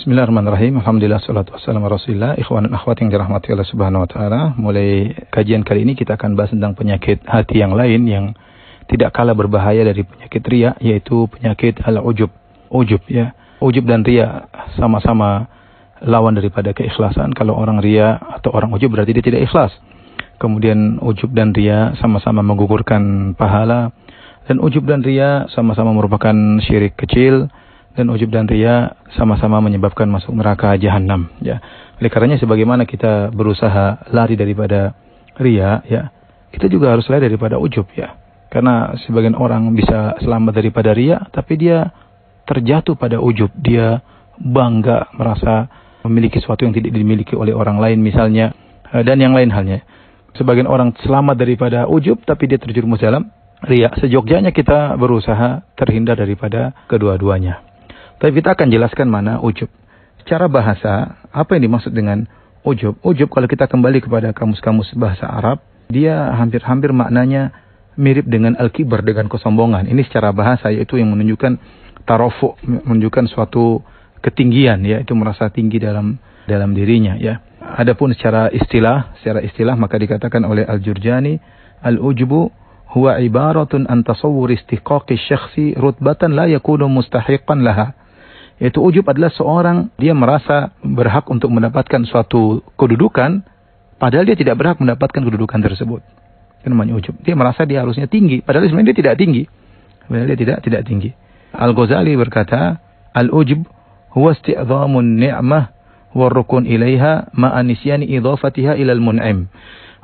Bismillahirrahmanirrahim. Alhamdulillah, salatu wassalamu ala Rasulillah. Ikhwan dan akhwat yang dirahmati Allah Subhanahu wa taala. Mulai kajian kali ini kita akan bahas tentang penyakit hati yang lain yang tidak kalah berbahaya dari penyakit riya, yaitu penyakit al-ujub. Ujub ya. Ujub dan riya sama-sama lawan daripada keikhlasan. Kalau orang riya atau orang ujub berarti dia tidak ikhlas. Kemudian ujub dan riya sama-sama menggugurkan pahala, dan ujub dan riya sama-sama merupakan syirik kecil, dan ujub dan riya sama-sama menyebabkan masuk neraka jahanam ya. Oleh karenanya sebagaimana kita berusaha lari daripada riya ya, kita juga harus lari daripada ujub ya. Karena sebagian orang bisa selamat daripada riya, tapi dia terjatuh pada ujub. Dia bangga merasa memiliki sesuatu yang tidak dimiliki oleh orang lain misalnya, dan yang lain halnya. Sebagian orang selamat daripada ujub, tapi dia terjerumus dalam riya. Seyogyanya kita berusaha terhindar daripada kedua-duanya. Tapi kita akan jelaskan mana ujub. Secara bahasa, apa yang dimaksud dengan ujub? Ujub kalau kita kembali kepada kamus-kamus bahasa Arab, dia hampir-hampir maknanya mirip dengan al-kibar, dengan kesombongan. Ini secara bahasa, yaitu yang menunjukkan tarofu, menunjukkan suatu ketinggian, ya, itu merasa tinggi dalam dirinya, ya. Adapun secara istilah maka dikatakan oleh Al-Jurjani, al-ujbu huwa ibaratun an tasawwur istiqaqi syakhsi rutbatan la yakunu mustahiqan laha. Yaitu ujub adalah seorang, dia merasa berhak untuk mendapatkan suatu kedudukan, padahal dia tidak berhak mendapatkan kedudukan tersebut. Itu namanya ujub. Dia merasa dia harusnya tinggi, padahal sebenarnya dia tidak tinggi. Padahal dia tidak tinggi. Al-Ghazali berkata, al-ujub huwa isti'dhamun ni'mah wa rukun ilaiha ma'a nisyani idhafatiha ilal mun'im.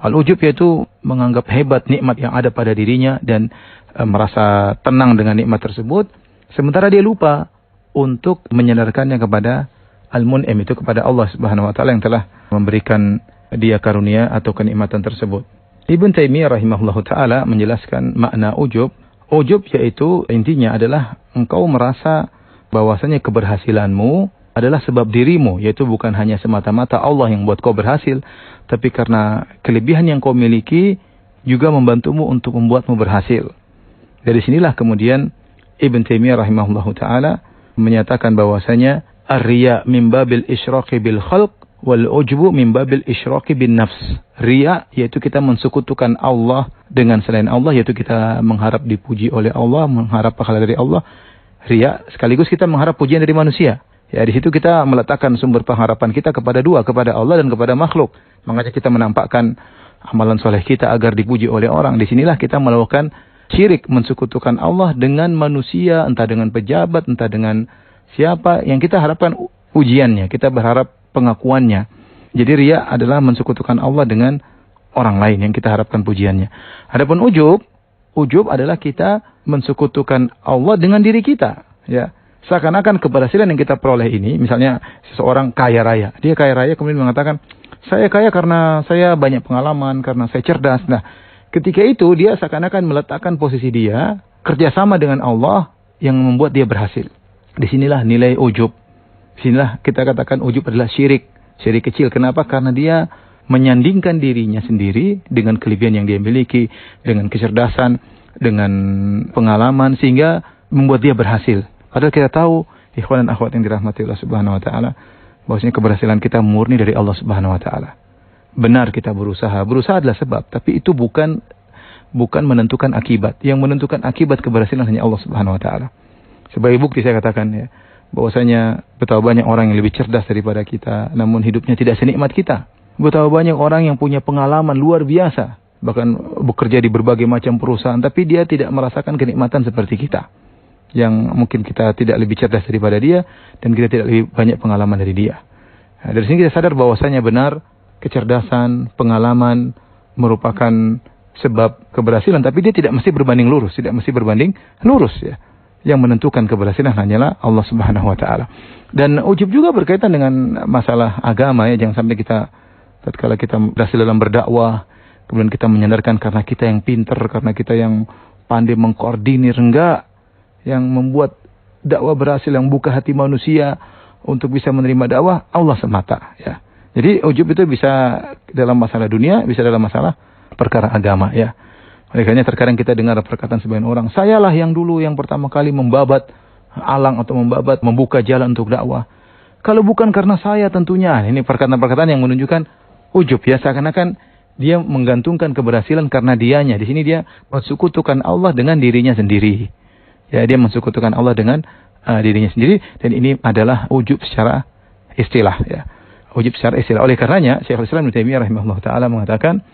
Al-ujub yaitu menganggap hebat nikmat yang ada pada dirinya dan merasa tenang dengan nikmat tersebut, sementara dia lupa untuk menyandarkannya kepada Al-Mun'im, itu kepada Allah Subhanahu wa taala yang telah memberikan dia karunia atau kenikmatan tersebut. Ibn Taimiyah rahimahullahu taala menjelaskan makna ujub. Ujub yaitu intinya adalah engkau merasa bahwasanya keberhasilanmu adalah sebab dirimu, yaitu bukan hanya semata-mata Allah yang buat kau berhasil, tapi karena kelebihan yang kau miliki juga membantumu untuk membuatmu berhasil. Dari sinilah kemudian Ibn Taimiyah rahimahullahu taala menyatakan bahwasanya ar-riya min babil isyraqi bil khalq wal ujbu min babil isyraqi bin nafs. Riya yaitu kita mensekutukan Allah dengan selain Allah, yaitu kita mengharap dipuji oleh Allah, mengharap pahala dari Allah. Riya sekaligus kita mengharap pujian dari manusia. Ya, di situ kita meletakkan sumber pengharapan kita kepada dua, kepada Allah dan kepada makhluk. Makanya kita menampakkan amalan soleh kita agar dipuji oleh orang. Di sinilah kita melakukan syirik, mensekutukan Allah dengan manusia, entah dengan pejabat, entah dengan siapa yang kita harapkan pujiannya, kita berharap pengakuannya. Jadi riya adalah mensekutukan Allah dengan orang lain yang kita harapkan pujiannya. Adapun ujub adalah kita mensekutukan Allah dengan diri kita, ya. Seakan-akan keberhasilan yang kita peroleh ini, misalnya seseorang kaya raya, dia kaya raya kemudian mengatakan, saya kaya karena saya banyak pengalaman, karena saya cerdas. Nah, ketika itu dia seakan-akan meletakkan posisi dia kerjasama dengan Allah yang membuat dia berhasil. Disinilah nilai ujub. Disinilah kita katakan ujub adalah syirik kecil. Kenapa? Karena dia menyandingkan dirinya sendiri dengan kelebihan yang dia miliki, dengan kecerdasan, dengan pengalaman, sehingga membuat dia berhasil. Padahal kita tahu, ikhwan dan akhwat yang dirahmati Allah Subhanahu wa taala, bahwasanya keberhasilan kita murni dari Allah Subhanahu wa taala. Benar kita berusaha adalah sebab, tapi itu bukan menentukan akibat. Yang menentukan akibat keberhasilan hanya Allah Subhanahu wa taala. Sebagai bukti saya katakan ya, bahwasanya betapa banyak orang yang lebih cerdas daripada kita, namun hidupnya tidak senikmat kita. Betapa banyak orang yang punya pengalaman luar biasa, bahkan bekerja di berbagai macam perusahaan, tapi dia tidak merasakan kenikmatan seperti kita. Yang mungkin kita tidak lebih cerdas daripada dia, dan kita tidak lebih banyak pengalaman dari dia. Nah, dari sini kita sadar bahwasanya benar, kecerdasan, pengalaman merupakan sebab keberhasilan, tapi dia tidak mesti berbanding lurus, ya. Yang menentukan keberhasilan hanyalah Allah Subhanahu wa taala. Dan ujub juga berkaitan dengan masalah agama ya, jangan sampai kita tatkala kita berhasil dalam berdakwah, kemudian kita menyandarkan karena kita yang pintar, karena kita yang pandai mengkoordinir, enggak. Yang membuat dakwah berhasil, yang buka hati manusia untuk bisa menerima dakwah, Allah semata ya. Jadi ujub itu bisa dalam masalah dunia, bisa dalam masalah perkara agama ya. Oleh karena terkadang kita dengar perkataan sebagian orang, sayalah yang dulu yang pertama kali membabat alang atau membuka jalan untuk dakwah. Kalau bukan karena saya tentunya. Ini perkataan-perkataan yang menunjukkan ujub ya. Seakan-akan dia menggantungkan keberhasilan karena dianya. Di sini dia mensekutukan Allah dengan dirinya sendiri. Ya, dia mensekutukan Allah dengan dirinya sendiri. Dan ini adalah ujub secara istilah ya. Ujub secara istilah. Oleh karenanya Syekhul Islam Ibnu Taimiyah rahimahullah taala mengatakan,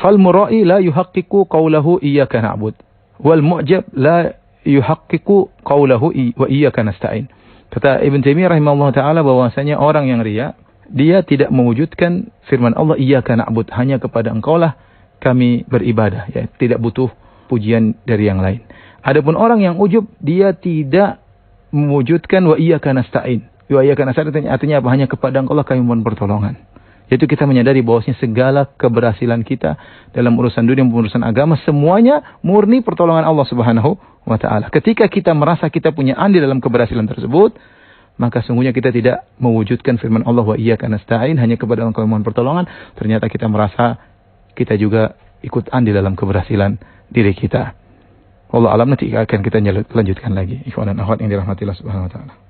"Fal mura'i la yuhaqqiqu qawlahu iyyaka na'bud wal mu'jab la yuhaqqiqu qawlahu wa iyyaka nasta'in." Kata Ibnu Taimiyah rahimahullah taala bahwasanya orang yang riya, dia tidak mewujudkan firman Allah iyyaka na'bud, hanya kepada Engkaulah kami beribadah ya, tidak butuh pujian dari yang lain. Adapun orang yang ujub, dia tidak mewujudkan wa iyyaka nasta'in. Wa iyyaka nasta'in artinya apa? Hanya kepada Engkaulah kami mohon pertolongan. Yaitu kita menyadari bahwasanya segala keberhasilan kita dalam urusan dunia maupun urusan agama semuanya murni pertolongan Allah Subhanahu wa taala. Ketika kita merasa kita punya andil dalam keberhasilan tersebut, maka sungguhnya kita tidak mewujudkan firman Allah wa iyyaka nasta'in, hanya kepada Engkau mohon pertolongan. Ternyata kita merasa kita juga ikut andil dalam keberhasilan diri kita. Wallahu a'lam, nanti akan kita lanjutkan lagi. Ikhwan dan akhwat yang dirahmati Allah Subhanahu wa taala.